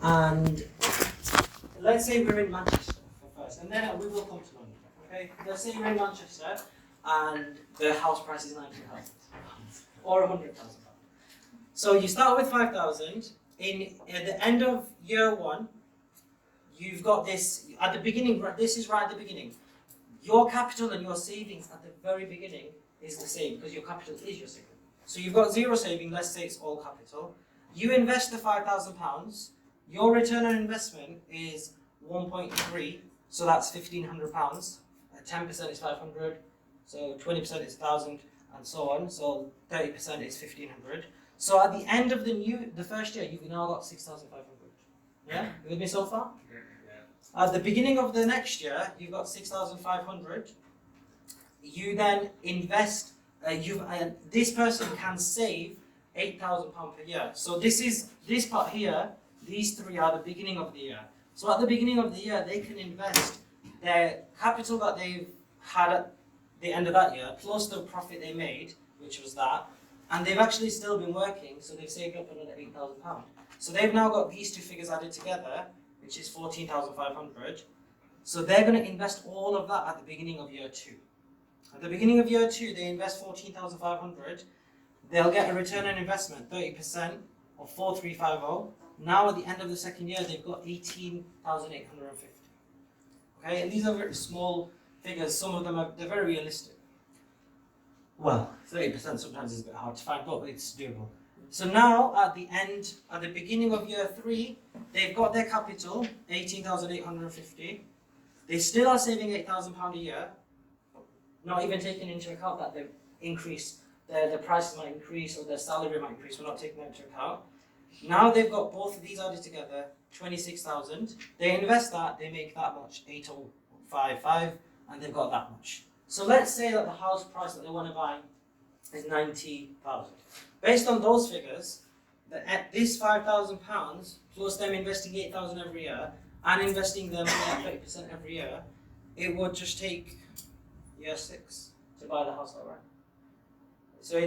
And let's say we're in Manchester for first, and then we will come to London. Okay, let's say we're in Manchester, and the house price is £90,000 or £100,000. So you start with 5,000. At the end of year one, you've got this at the beginning. This is right at the beginning. Your capital and your savings at the very beginning is the same because your capital is your saving. So you've got zero saving. Let's say it's all capital. You invest the £5,000. Your return on investment is 1.3, so that's £1,500. 10% is 500, so 20% is 1,000, and so on. So 30% is 1,500. So at the end of the first year, you've now got 6,500. Yeah, you with me so far? Yeah. At the beginning of the next year, you've got 6,500. You then invest. This person can save £8,000 per year. So this part here. These three are the beginning of the year. So at the beginning of the year, they can invest their capital that they've had at the end of that year, plus the profit they made, which was that, and they've actually still been working, so they've saved up another £8,000. So they've now got these two figures added together, which is 14,500. So they're going to invest all of that at the beginning of year two. At the beginning of year two, they invest 14,500. They'll get a return on investment, 30% of 4,350. Now at the end of the second year, they've got 18,850. Okay, and these are very small figures. Some of them they're very realistic. Well, 30% sometimes is a bit hard to find, but it's doable. So now at the beginning of year three, they've got their capital, 18,850. They still are saving £8,000 a year, not even taking into account that they've increased, their prices might increase or their salary might increase. We're not taking that into account. Now they've got both of these added together, 26,000. They invest that, they make that much, 8,055, and they've got that much. So let's say that the house price that they want to buy is 90,000. Based on those figures, at this £5,000 plus them investing 8,000 every year and investing them 30% every year, it would just take year 6 to buy the house outright. So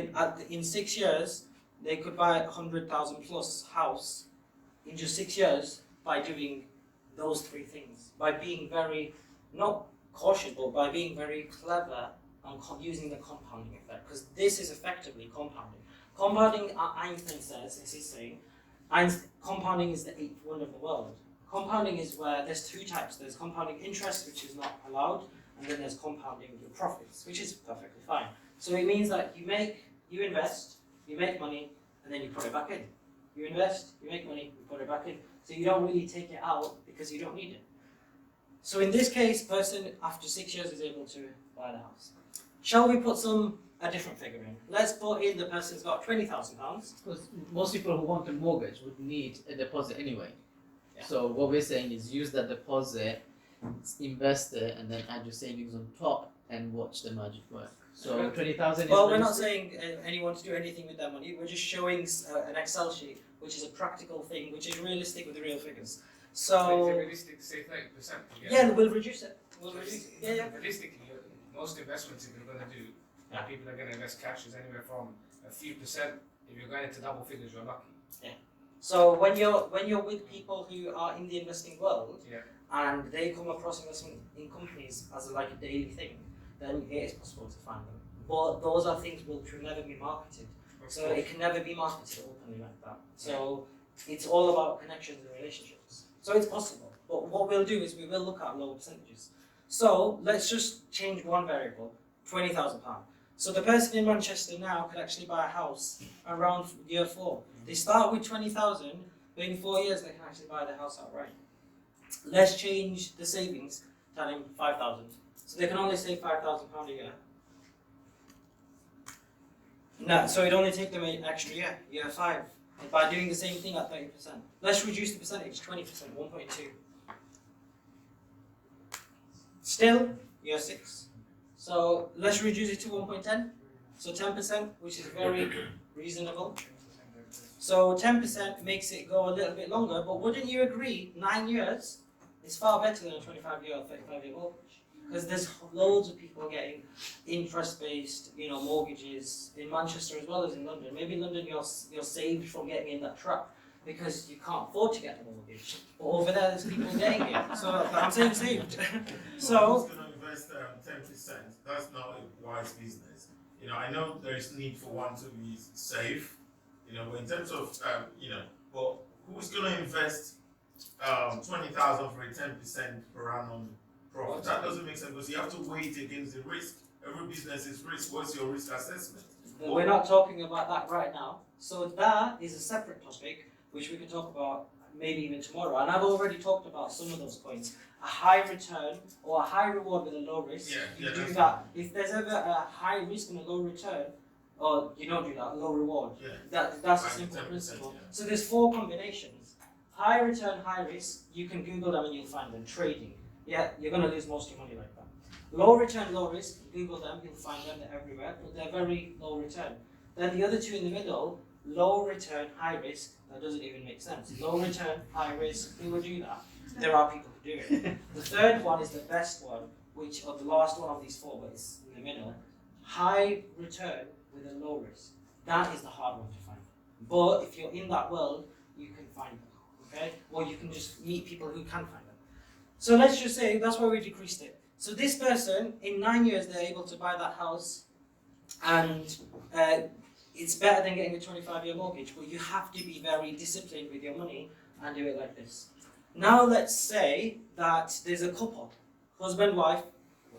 in 6 years, they could buy a 100,000 plus house in just 6 years by doing those three things. By being very, not cautious, but by being very clever and using the compounding effect. Because this is effectively compounding. Compounding, Einstein says, as he's saying, compounding is the eighth wonder of the world. Compounding is where there's two types. There's compounding interest, which is not allowed, and then there's compounding your profits, which is perfectly fine. So it means that you invest, you make money, and then you put it back in. You invest, you make money, you put it back in. So you don't really take it out because you don't need it. So in this case, person after 6 years is able to buy the house. Shall we put a different figure in? Let's put in the person's got £20,000. Because most people who want a mortgage would need a deposit anyway. Yeah. So what we're saying is use that deposit, invest it, and then add your savings on top and watch the magic work. So 20,000 is well, we're not saying anyone to do anything with that money. We're just showing an Excel sheet, which is a practical thing, which is realistic with the real figures. So is it realistic to say 30%? Yeah, we'll reduce it. Yeah. Realistically, most investments if you're going to do, people are going to invest cash is anywhere from a few percent. If you're going into double figures, you're lucky. Yeah. So when you're with people who are in the investing world, and they come across investment in companies as like a daily thing, then it is possible to find them. But those are things which will never be marketed. So it can never be marketed openly like that. So it's all about connections and relationships. So it's possible. But what we'll do is we will look at lower percentages. So let's just change one variable, £20,000. So the person in Manchester now could actually buy a house around year 4. They start with 20,000, but in 4 years they can actually buy the house outright. Let's change the savings, tell him 5,000. So they can only save £5,000 a year. No, so it'd only take them an extra year 5, by doing the same thing at 30%. Let's reduce the percentage, 20%, 1.2. Still, year 6. So let's reduce it to 1.10. So 10%, which is very reasonable. So 10% makes it go a little bit longer, but wouldn't you agree 9 years is far better than a 25-year or 35-year mortgage? because there's loads of people getting interest-based, mortgages in Manchester as well as in London. Maybe in London you're saved from getting in that trap because you can't afford to get a mortgage. But over there's people getting it. So I'm saying saved. So who's going to invest 10%? That's not a wise business. I know there is need for one to be safe. But in terms of but who's going to invest 20,000 for a 10% per annum profit? That doesn't make sense because you have to weigh it against the risk. Every business is risk. What's your risk assessment? But we're not talking about that right now. So that is a separate topic which we can talk about maybe even tomorrow. And I've already talked about some of those points. A high return or a high reward with a low risk. You do that. If there's ever a high risk and a low return, or you don't do that, low reward. That's a simple principle. So there's 4 combinations. High return, high risk, you can Google them and you'll find them. Trading. Yeah, you're going to lose most of your money like that. Low return, low risk, Google them, you'll find them, they're everywhere, but they're very low return. Then the other 2 in the middle, low return, high risk, that doesn't even make sense. Low return, high risk, who would do that? There are people who do it. The third one is the best one, or the last one of these 4, but it's in the middle. High return with a low risk. That is the hard one to find. But if you're in that world, you can find them. Okay? Or you can just meet people who can find them. So let's just say that's why we decreased it. So this person, in 9 years, they're able to buy that house, and it's better than getting a 25-year mortgage, but you have to be very disciplined with your money and do it like this. Now let's say that there's a couple, husband, wife,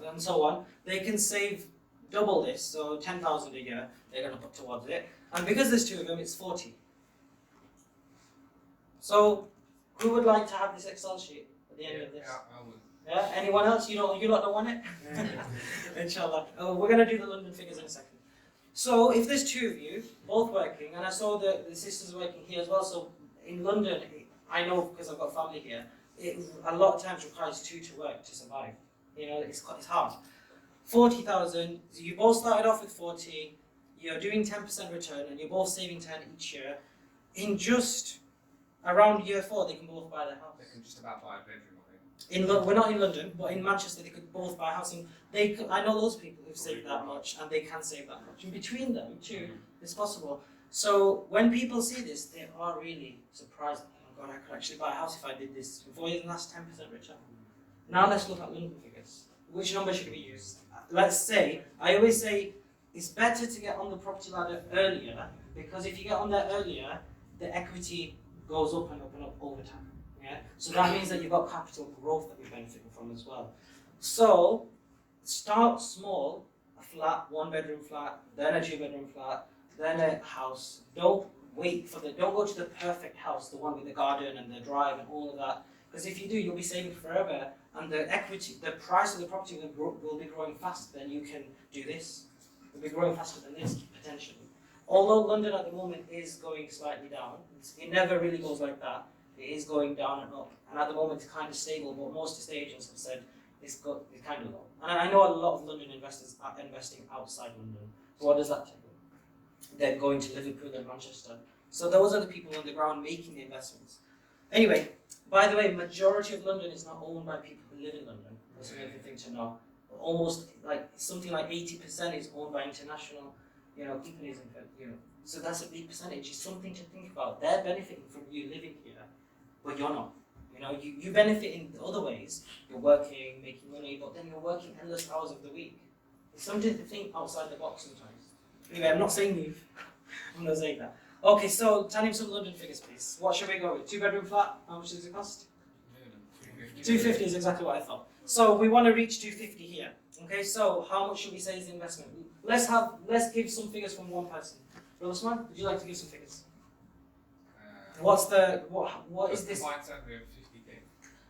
and so on. They can save double this, so 10,000 a year, they're going to put towards it. And because there's 2 of them, it's 40. So who would like to have this Excel sheet at the end of this? Yeah, I would. Yeah, anyone else? You lot don't want it? Inshallah. Oh, we're going to do the London figures in a second. So if there's 2 of you, both working, and I saw the sisters working here as well, so in London, I know because I've got family here, it a lot of times requires 2 to work to survive. It's hard. 40,000, so you both started off with 40, you're doing 10% return, and you're both saving 10 each year. In just around year 4, they can both buy their house. They can just about buy a bedroom, I think. We're not in London, but in Manchester they could both buy a house. And I know those people who've saved that much, and they can save that much. And between them too, it's possible. So when people see this, they are really surprised. Oh God, I could actually buy a house if I did this in 4 years, and that's 10% return. Now let's look at London figures. Which number should we use? Let's say, I always say, it's better to get on the property ladder earlier, because if you get on there earlier, the equity goes up and up and up over time. Yeah? So that means that you've got capital growth that you're benefiting from as well. So start small, a flat, 1-bedroom flat, then a 2-bedroom flat, then a house. Don't go to the perfect house, the one with the garden and the drive and all of that. Because if you do, you'll be saving forever, and the price of the property will be growing faster than you can do this. It'll be growing faster than this, potentially. Although London at the moment is going slightly down, it never really goes like that. It is going down and up, and at the moment it's kind of stable, but most estate agents have said it's kind of low. And I know a lot of London investors are investing outside London. So what does that tell you? They're going to Liverpool and Manchester. So those are the people on the ground making the investments. Anyway, by the way, majority of London is not owned by people who live in London. That's another thing to know. Almost something like 80% is owned by international, companies, and so that's a big percentage. It's something to think about. They're benefiting from you living here, but you're not. You benefit in other ways. You're working, making money, but then you're working endless hours of the week. It's something to think outside the box sometimes. Anyway, I'm not saying move. I'm not saying that. Okay, so tell him some London figures, please. What should we go with? 2-bedroom flat? How much does it cost? 250 is exactly what I thought. So we want to reach 250 here. Okay, so how much should we say is the investment? Let's give some figures from one person. Brother Usman, would you like to give some figures? What is this? Combined salary of 50k.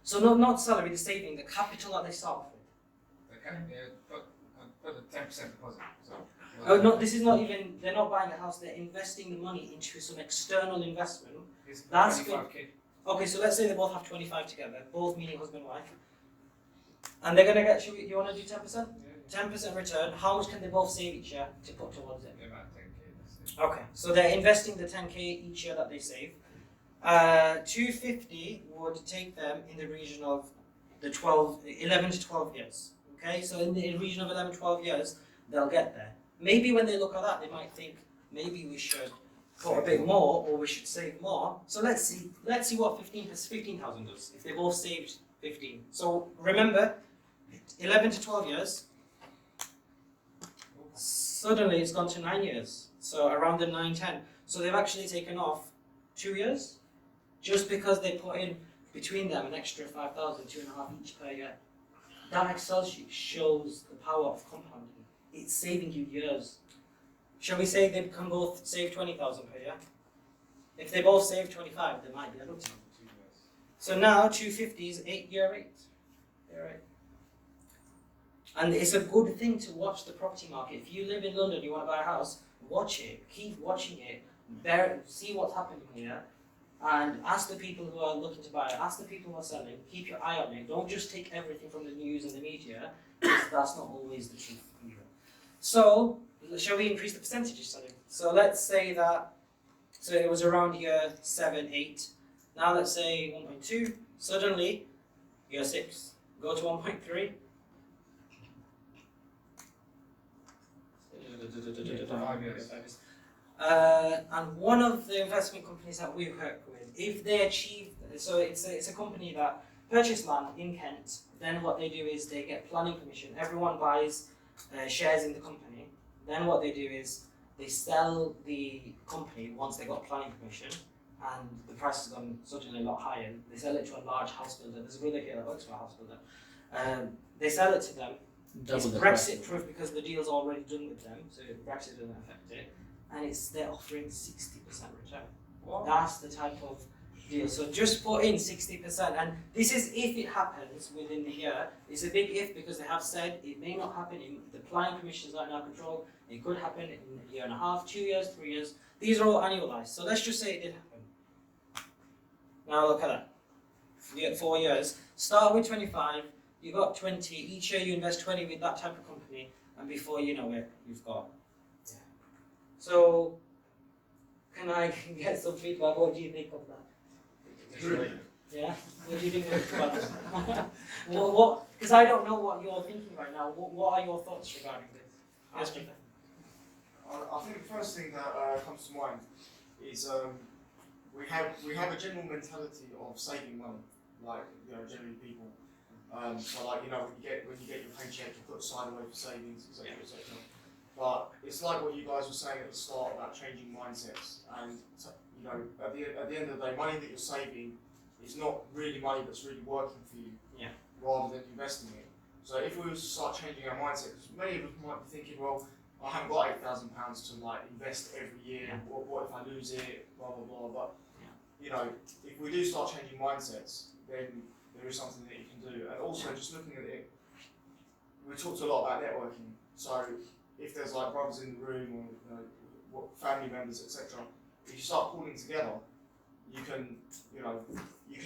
So not salary, the saving, the capital that they start off with. Put the 10% deposit. So, Oh no, this is not even. They're not buying a house. They're investing the money into some external investment. That's 25k. Okay, so let's say they both have 25 together, both meaning husband and wife, and they're gonna get. You want to do 10%? 10% return. How much can they both save each year to put towards it? About 10k. Okay, so they're investing the 10k each year that they save. 250 would take them in the region of 11 to 12 years. Okay, so in the region of 11, 12 years, they'll get there. Maybe when they look at that, they might think maybe we should put a bit more or we should save more. So let's see what 15,000 does if they both saved 15. So remember, 11 to 12 years. Suddenly it's gone to 9 years. So around the 9, 10. So they've actually taken off 2 years just because they put in between them an extra 5,000, 2.5 each per year. That Excel sheet shows the power of compounding. It's saving you years. Shall we say they can both save 20,000 per year? If they both save 25, they might be able to. So now 250 is 8-year rate. Year 8. And it's a good thing to watch the property market. If you live in London, you want to buy a house, watch it, keep watching it, see what's happening here, and ask the people who are looking to buy it, ask the people who are selling, keep your eye on it. Don't just take everything from the news and the media, because that's not always the truth either. So, shall we increase the percentages? So let's say that, so it was around year 7, 8. Now let's say 1.2. Suddenly, year 6. Go to 1.3. And one of the investment companies that we work with, if they achieve, so it's a company that purchase land in Kent, then what they do is they get planning permission. Everyone buys shares in the company. Then what they do is they sell the company once they got planning permission, and the price has gone suddenly a lot higher. They sell it to a large house builder. There's a brother here that works for a house builder. They sell it to them. It's Brexit proof because the deal's already done with them, so Brexit doesn't affect it. And they're offering 60% return. What? That's the type of deal. So just put in 60%, and this is if it happens within the year. It's a big if because they have said it may not happen. The planning permissions are in our control. It could happen in a year and a half, 2 years, 3 years. These are all annualized. So let's just say it did happen. Now look at that. You get 4 years. Start with 25. You got 20. Each year you invest 20 with that type of company, and before you know it, you've got. Yeah. So, can I get some feedback? What do you think of that? Yeah. What do you think about that? What? Because I don't know what you're thinking right now. What are your thoughts regarding this? Yes, Peter. I think the first thing that comes to mind is we have a general mentality of saving money, like generally people. So like when you get your paycheck, you put aside away for savings, etc., etc. But it's like what you guys were saying at the start about changing mindsets, and at the end of the day, money that you're saving is not really money that's really working for you, rather than investing it. So if we were to start changing our mindset, because many of us might be thinking, well, I haven't got £8,000 to like invest every year. What if I lose it? Blah blah blah. But if we do start changing mindsets, then there is something that you can do. And also, just looking at it, we talked a lot about networking. So if there's like brothers in the room or family members, etc., if you start pulling together, you can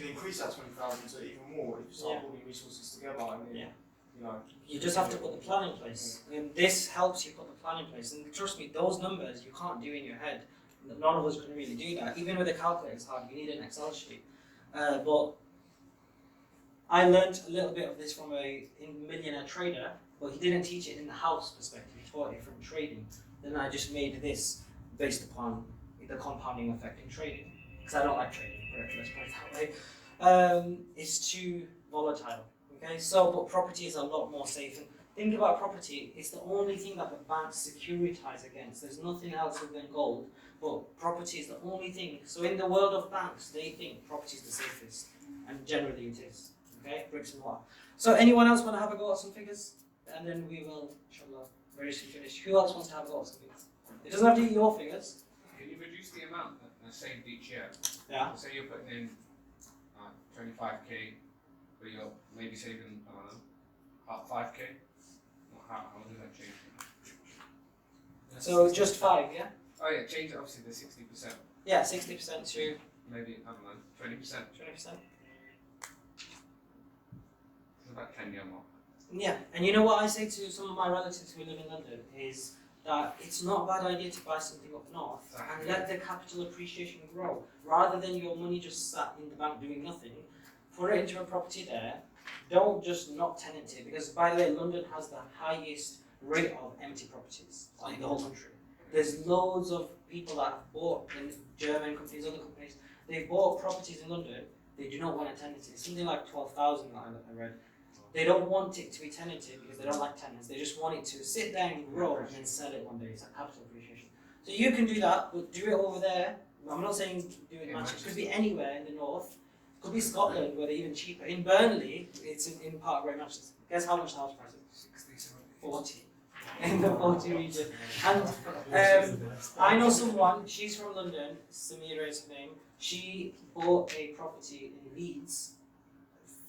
increase that 20,000 to even more if you start pulling resources together. And then, you just have to put the plan in place. And this helps you put the plan in place. And trust me, those numbers you can't do in your head. None of us can really do that. Even with a calculator, it's hard. You need an Excel sheet. But I learned a little bit of this from a millionaire trader, but he didn't teach it in the house perspective. He taught it from trading. Then I just made this based upon the compounding effect in trading. Because I don't like trading, let's put it that way. It's too volatile. Okay, but property is a lot more safe. And think about property, it's the only thing that the banks securitize against. There's nothing else other than gold, but property is the only thing. So in the world of banks, they think property is the safest, and generally it is. Okay, bricks and mortar. So anyone else want to have a go at some figures? And then we will, inshallah, very soon finish. Who else wants to have a go at some figures? It doesn't have to be your figures. Can you reduce the amount that's saved each year? Yeah. Say you're putting in 25k, but you're maybe saving, I don't know, 5k? How does that change? So just 5, yeah? Oh yeah, change it obviously to 60%. Yeah, 60% to Maybe, I don't know, 20%. 20%. It's about 10-year mark. Yeah, and you know what I say to some of my relatives who live in London is that it's not a bad idea to buy something up north and let the capital appreciation grow. Rather than your money just sat in the bank doing nothing, put it into a property there, don't just not tenant it, because by the way, London has the highest rate of empty properties in the whole country. There's loads of people that have bought in German companies, other companies, they've bought properties in London, they do not want to tenant it. Something like 12,000 that I read. They don't want it to be tenanted because they don't like tenants. They just want it to sit there and grow and then sell it one day. It's like capital appreciation. So you can do that, but do it over there. I'm not saying do it in Manchester. It could be anywhere in the north. It could be Scotland where they're even cheaper. In Burnley, it's in part of Great Manchester. Guess how much the house price is? 60, 70. 40. In the 40 region. And I know someone, she's from London, Samira is her name. She bought a property in Leeds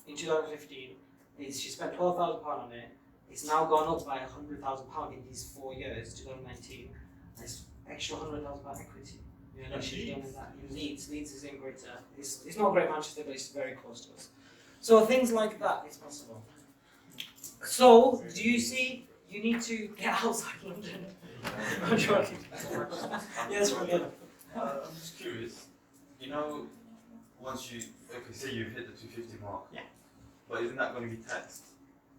in 2015. She spent £12,000 on it. It's now gone up by £100,000 in these 4 years, 2019. There's extra £100,000 equity. You know, she's done in that. In Leeds. Leeds is in Greater. It's not Great Manchester, but it's very close to us. So things like that is possible. So, do you see? You need to get outside London. I'm joking. Yes, we're good. I'm just curious. You know, once you say you've hit the 250 mark. Yeah. But isn't that going to be taxed?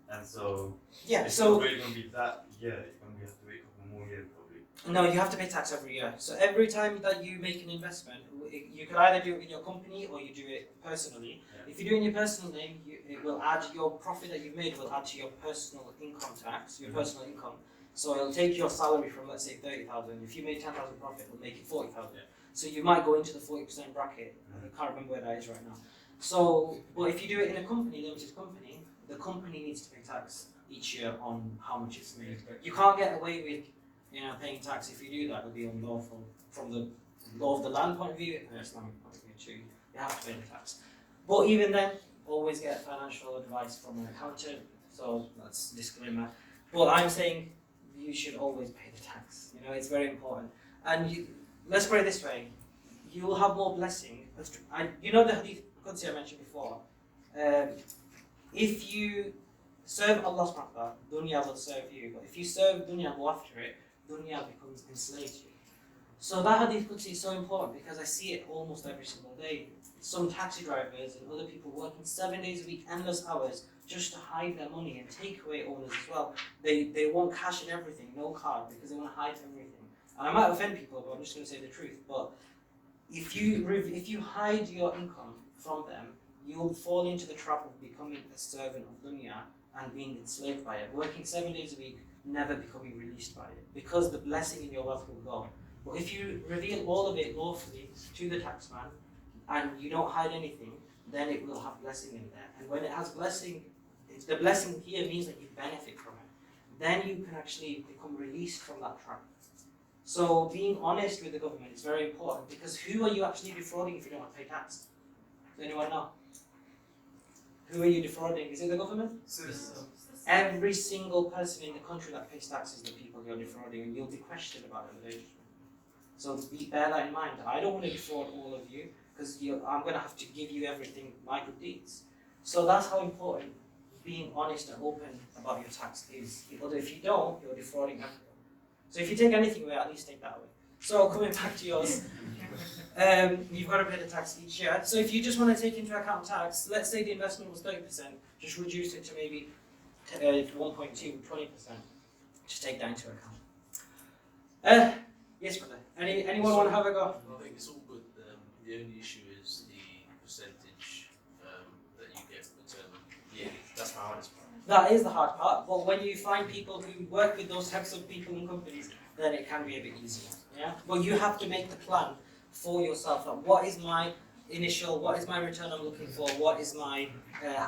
And so. Yeah. It's So. not really going to be that year. You're going to have to wait a couple more years probably. No, you have to pay tax every year. So every time that you make an investment, you can either do it in your company or you do it personally. Yeah. If you do it in your personal name, it will add your profit that you've made will add to your personal income tax, your personal income. So it'll take your salary from, let's say, 30,000. If you made 10,000 profit, it'll make it 40,000. Yeah. So you might go into the 40% bracket. I can't remember where that is right now. So, but if you do it in a company, limited company, the company needs to pay tax each year on how much it's made. You can't get away with, paying tax. If you do that, it'll be unlawful from the law of the land point of view and Islamic point of view too. You have to pay the tax. But even then, always get financial advice from an accountant. So that's a disclaimer. But I'm saying you should always pay the tax. It's very important. And let's put it this way: you will have more blessing. The hadith Qudsi I mentioned before. If you serve Allah subhanahu wa ta'ala, dunya will serve you. But if you serve dunya and go after it, dunya becomes enslaved you. So that hadith Qudsi is so important because I see it almost every single day. Some taxi drivers and other people working 7 days a week, endless hours, just to hide their money, and takeaway owners as well. They want cash and everything, no card, because they want to hide everything. And I might offend people, but I'm just going to say the truth. But if you hide your income from them, you'll fall into the trap of becoming a servant of dunya and being enslaved by it. Working 7 days a week, never becoming released by it, because the blessing in your wealth will go. But if you reveal all of it lawfully to the taxman, and you don't hide anything, then it will have blessing in there. And when it has blessing, the blessing here means that you benefit from it. Then you can actually become released from that trap. So being honest with the government is very important, because who are you actually defrauding if you don't want to pay tax? Does anyone know? Who are you defrauding? Is it the government? Every single person in the country that pays tax is the people you're defrauding, and you'll be questioned about it in the day. So bear that in mind. I don't want to defraud all of you, because I'm going to have to give you everything, my good deeds. So that's how important being honest and open about your tax is. Because if you don't, you're defrauding everyone. So if you take anything away, at least take that away. So coming back to yours, you've got to pay the tax each year. So if you just want to take into account tax, let's say the investment was 30%, just reduce it to maybe 1.2, 20%. Just take that into account. Yes, brother. Anyone want to have a go? I think it's all good. The only issue is the percentage that you get returned yearly. That's my hardest part. That is the hard part, but when you find people who work with those types of people and companies, then it can be a bit easier. Yeah? But you have to make the plan for yourself. Like, what is my return I'm looking for? What is my,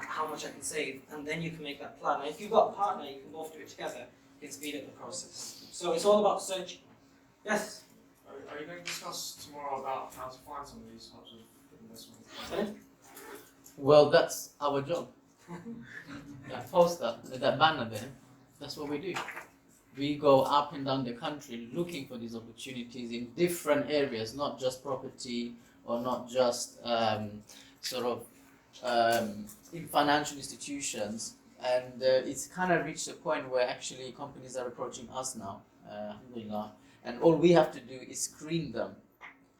how much I can save? And then you can make that plan. And if you've got a partner, you can both do it together. You can speed up the process. So it's all about searching. Yes? Are you going to discuss tomorrow about how to find some of these types of investments? Sorry? Well, that's our job. That poster, that banner there, that's what we do. We go up and down the country looking for these opportunities in different areas, not just property or not just in financial institutions. And it's kind of reached a point where actually companies are approaching us now, alhamdulillah. And all we have to do is screen them.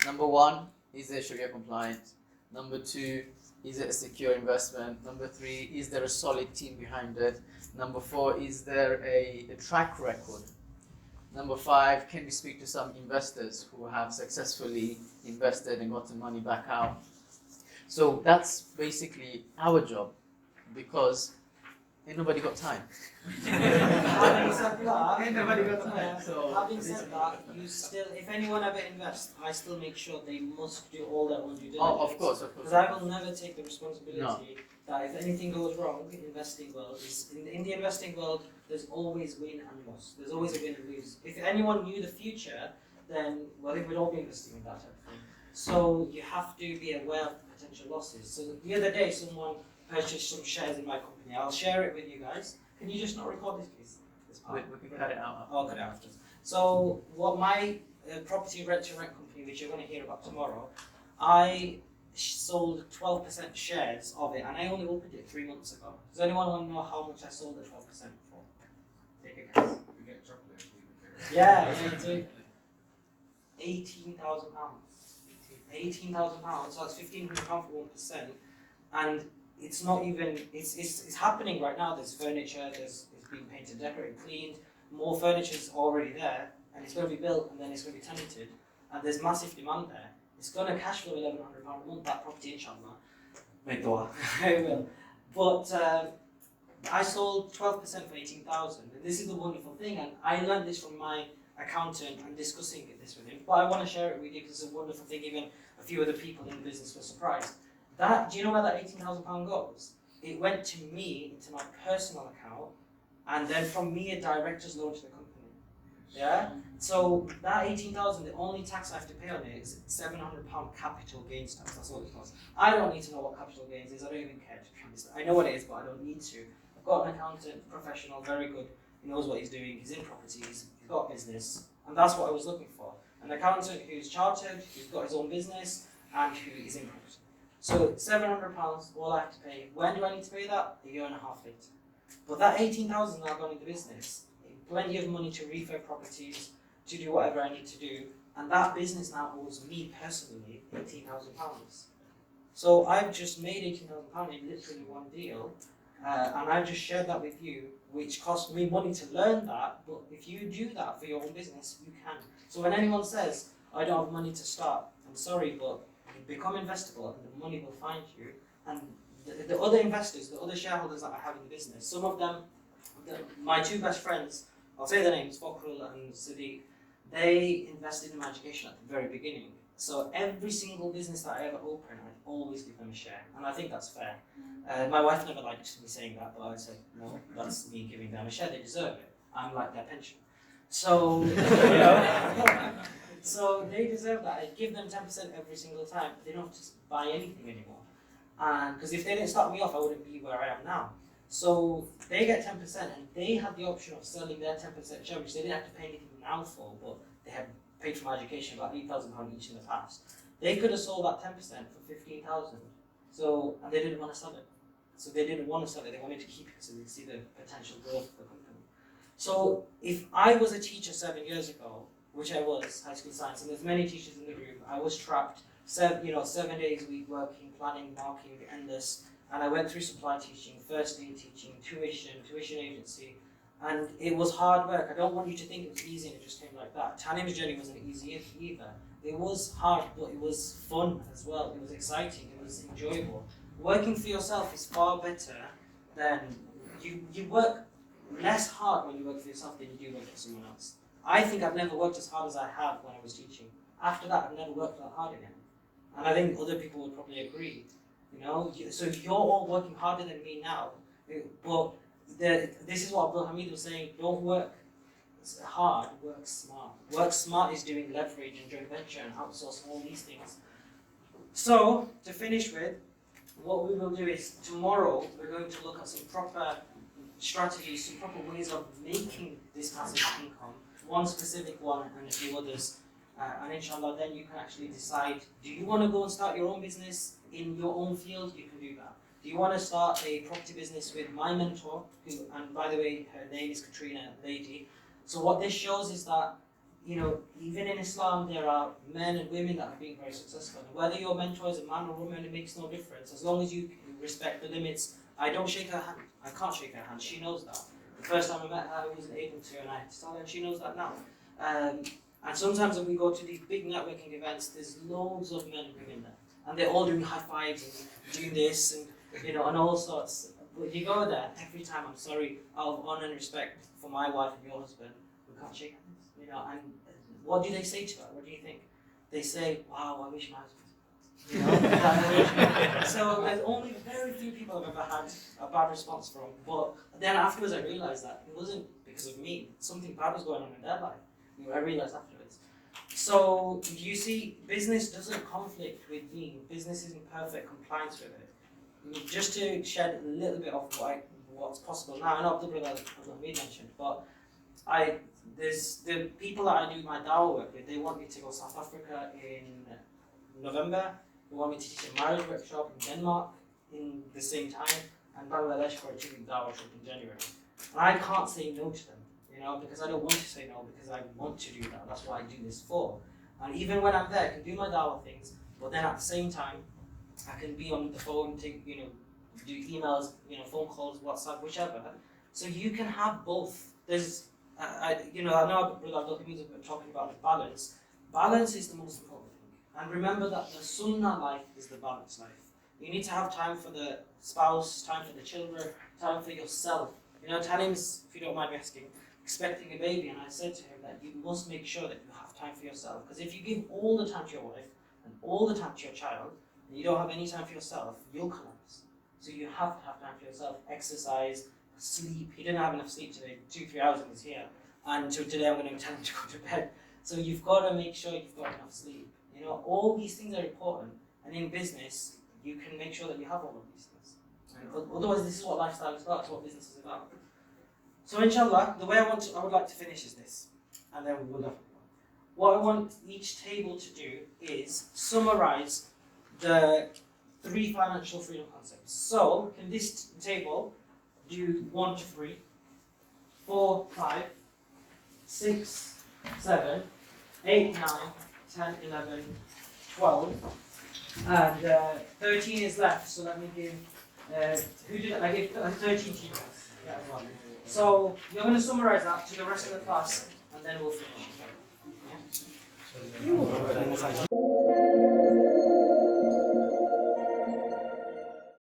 Number one, is they Sharia compliant? Number 2, is it a secure investment? Number 3, is there a solid team behind it? Number 4, is there a track record? Number 5, can we speak to some investors who have successfully invested and gotten money back out? So that's basically our job, because ain't nobody got time. Having said that, Ain't nobody got time. So having said that, you still, if anyone ever invests, I still make sure they must do all their own due diligence. oh, of course. Because I will never take the responsibility No. that if anything goes wrong in the investing world, in the investing world, there's always win and loss. There's always a win and lose. If anyone knew the future, then well, they would all be investing in that type of thing. So you have to be aware of potential losses. So the other day, someone purchased some shares in my company. I'll share it with you guys. Can you just not record this, please? This part. We can cut it out. I'll cut it after. So what my property rent-to-rent company, which you're going to hear about tomorrow, I sold 12% shares of it, and I only opened it 3 months ago. Does anyone want to know how much I sold the 12% for? Take a guess. We get chocolate. Yeah, £18,000. £18,000. So that's £1,500 for 1%, and it's not even. It's happening right now. There's furniture. It's being painted, decorated, cleaned. More furniture's already there, and it's going to be built, and then it's going to be tenanted, and there's massive demand there. It's going to cash flow £1,100 a month. That property, inshallah. Make dua. I will. But I sold 12% for 18,000, and this is the wonderful thing. And I learned this from my accountant and discussing this with him. But I want to share it with you because it's a wonderful thing. Even a few other people in the business were surprised. Do you know where that £18,000 goes? It went to me into my personal account, and then from me a director's loan to the company. Yeah. So that 18,000, the only tax I have to pay on it is £700 capital gains tax. That's all it costs. I don't need to know what capital gains is. I don't even care, to be honest. I know what it is, but I don't need to. I've got an accountant, professional, very good. He knows what he's doing. He's in properties. He's got business, and that's what I was looking for. An accountant who's chartered, who's got his own business, and who is in property. So £700, all I have to pay. When do I need to pay that? A year and a half later. But that 18,000 now gone into business, plenty of money to refurb properties, to do whatever I need to do, and that business now owes me personally £18,000. So I've just made £18,000 in literally one deal, and I've just shared that with you, which cost me money to learn that. But if you do that for your own business, you can. So when anyone says, I don't have money to start, I'm sorry, but become investable and the money will find you. And the other investors, the other shareholders that I have in the business, some of them, my two best friends, I'll say their names, Fakrul and Sadiq, they invested in my education at the very beginning. So every single business that I ever open, I always give them a share, and I think that's fair. My wife never liked me saying that, but I'd say, no, that's me giving them a share, they deserve it. I'm like their pension. So, so they deserve that. I give them 10% every single time. They don't have to buy anything anymore. And because if they didn't start me off, I wouldn't be where I am now. So they get 10%, and they had the option of selling their 10% share, which they didn't have to pay anything now for, but they had paid for my education about £8,000 each in the past. They could have sold that 10% for 15,000. So, and they didn't want to sell it. So they didn't want to sell it. They wanted to keep it so they see the potential growth of the company. So if I was a teacher 7 years ago, which I was, high school science, and there's many teachers in the group, I was trapped 7 days a week working, planning, marking, endless. And I went through supply teaching, first aid teaching, tuition agency, and it was hard work. I don't want you to think it was easy and it just came like that. Tanim's journey wasn't easy either. It was hard, but it was fun as well. It was exciting, it was enjoyable. Working for yourself is far better than, you work less hard when you work for yourself than you do work for someone else. I think I've never worked as hard as I have when I was teaching. After that, I've never worked that hard again. And I think other people would probably agree. So you're all working harder than me now, but this is what Abdul Hamid was saying, don't work hard, work smart. Work smart is doing leverage and joint venture and outsource all these things. So, to finish with, what we will do is, tomorrow we're going to look at some proper strategies, some proper ways of making this passive income, one specific one and a few others. And inshallah, then you can actually decide, do you want to go and start your own business in your own field? You can do that. Do you want to start a property business with my mentor, who, and by the way, her name is Katrina Lady. So what this shows is that you know, even in Islam, there are men and women that are being very successful. And whether your mentor is a man or woman, it makes no difference. As long as you respect the limits. I don't shake her hand. I can't shake her hand. She knows that. The first time I met her, I wasn't able to, and I had to tell her, and she knows that now. And sometimes when we go to these big networking events, there's loads of men and women there. And they're all doing high fives and doing this and, you know, and all sorts. But you go there, every time, I'm sorry, out of honor and respect for my wife and your husband, we can't shake hands. You know, and what do they say to her? What do you think? They say, wow, I wish my husband. You know? So there's only very few people I've ever had a bad response from. But then afterwards I realised that it wasn't because of me. Something bad was going on in their life. You know, I realised afterwards. So you see, business doesn't conflict with me. Business is in perfect compliance with it. Just to shed a little bit of what's possible now, I know Abdul mentioned, but there's the people that I do my dawah work with, they want me to go to South Africa in November, they want me to teach a marriage workshop in Denmark in the same time, and Bangladesh for a 2-week dawah trip in January. And I can't say no to them, you know, because I don't want to say no, because I want to do that. That's what I do this for. And even when I'm there, I can do my dawah things, but then at the same time, I can be on the phone, do emails, phone calls, WhatsApp, whichever. So you can have both. There's, I know Brother Abdul Hamid has been talking about the balance. Balance is the most important thing. And remember that the sunnah life is the balanced life. You need to have time for the spouse, time for the children, time for yourself. You know, Talim's, if you don't mind me asking, expecting a baby, and I said to him that you must make sure that you have time for yourself. Because if you give all the time to your wife and all the time to your child, and you don't have any time for yourself, you'll collapse. So you have to have time for yourself, exercise, sleep. He didn't have enough sleep today, 2-3 hours he was here. And so today I'm going to tell him to go to bed. So you've got to make sure you've got enough sleep. You know, all these things are important. And in business, you can make sure that you have all of these things. And otherwise, this is what lifestyle is about, it's what business is about. So inshallah, the way I would like to finish is this. And then we will definitely go. What I want each table to do is summarize the 3 financial freedom concepts. So, in this table, do 1 to 3, 4, 5, 6, 7, 8, 9, 10, 11, 12, and 13 is left. So let me give, who did I give 13 to you guys? Yeah, well. So you're going to summarize that to the rest of the class, and then we'll finish. Yeah?